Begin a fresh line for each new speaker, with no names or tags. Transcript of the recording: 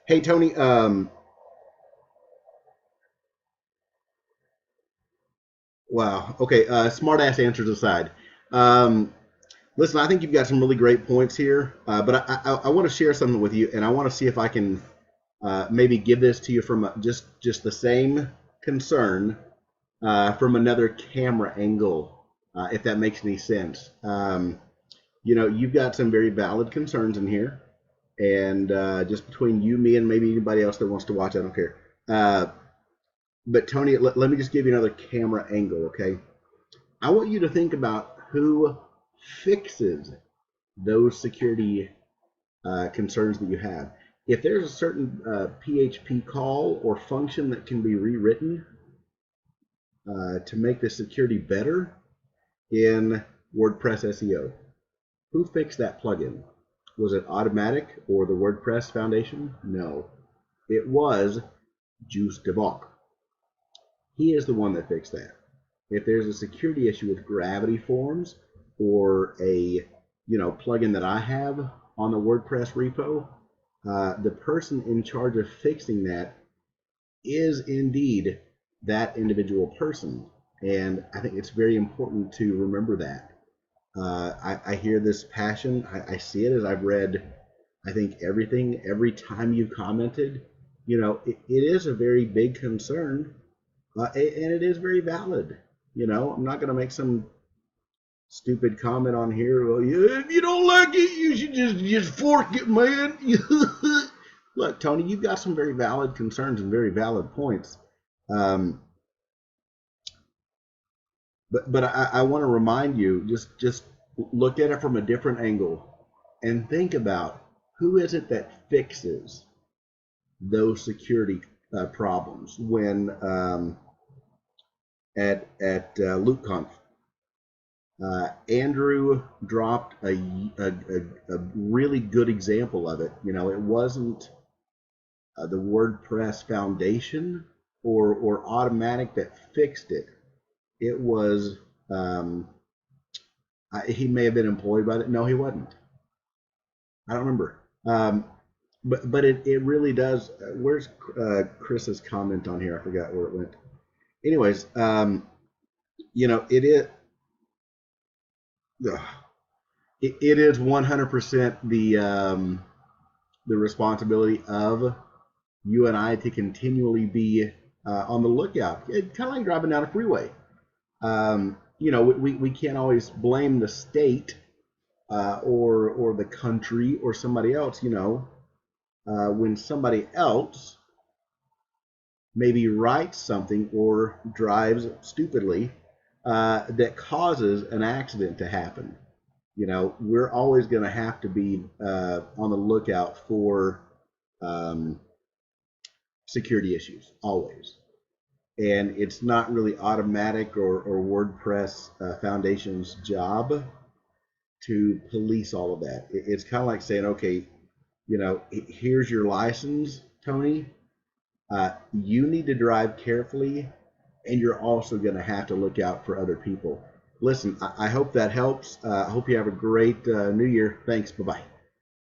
Hey Tony, wow. Okay, smart ass answers aside. Um, Listen, I think you've got some really great points here, but I want to share something with you, and I want to see if I can maybe give this to you from just the same concern from another camera angle, if that makes any sense. You've got some very valid concerns in here, and just between you, me, and maybe anybody else that wants to watch, I don't care. But Tony, let me just give you another camera angle, okay? I want you to think about who fixes those security concerns that you have. If there's a certain PHP call or function that can be rewritten to make the security better in WordPress SEO, who fixed that plugin? Was it Automattic or the WordPress Foundation? No, it was Juice DeVock. He is the one that fixed that. If there's a security issue with Gravity Forms or a plugin that I have on the WordPress repo, the person in charge of fixing that is indeed that individual person. And I think it's very important to remember that. I hear this passion. I see it as I've read, I think, everything. Every time you commented, it is a very big concern, and it is very valid. I'm not going to make some stupid comment on here. Well, yeah, if you don't like it, you should just fork it, man. Look, Tony, you've got some very valid concerns and very valid points. But I want to remind you, just look at it from a different angle and think about who is it that fixes those security problems when at LoopConf. Andrew dropped a really good example of it. It wasn't the WordPress Foundation or Automattic that fixed it. It was he may have been employed by it. No, he wasn't. I don't remember. But it really does. Where's Chris's comment on here? I forgot where it went. Anyways, it is. It is 100% the responsibility of you and I to continually be on the lookout. It's kind of like driving down a freeway. We can't always blame the state or the country or somebody else. When somebody else maybe writes something or drives stupidly that causes an accident to happen. We're always going to have to be on the lookout for security issues, always. And it's not really Automattic or WordPress Foundation's job to police all of that. It's kind of like saying, okay, here's your license, Tony. You need to drive carefully, and you're also going to have to look out for other people. Listen, I hope that helps. I hope you have a great new year. Thanks. Bye-bye.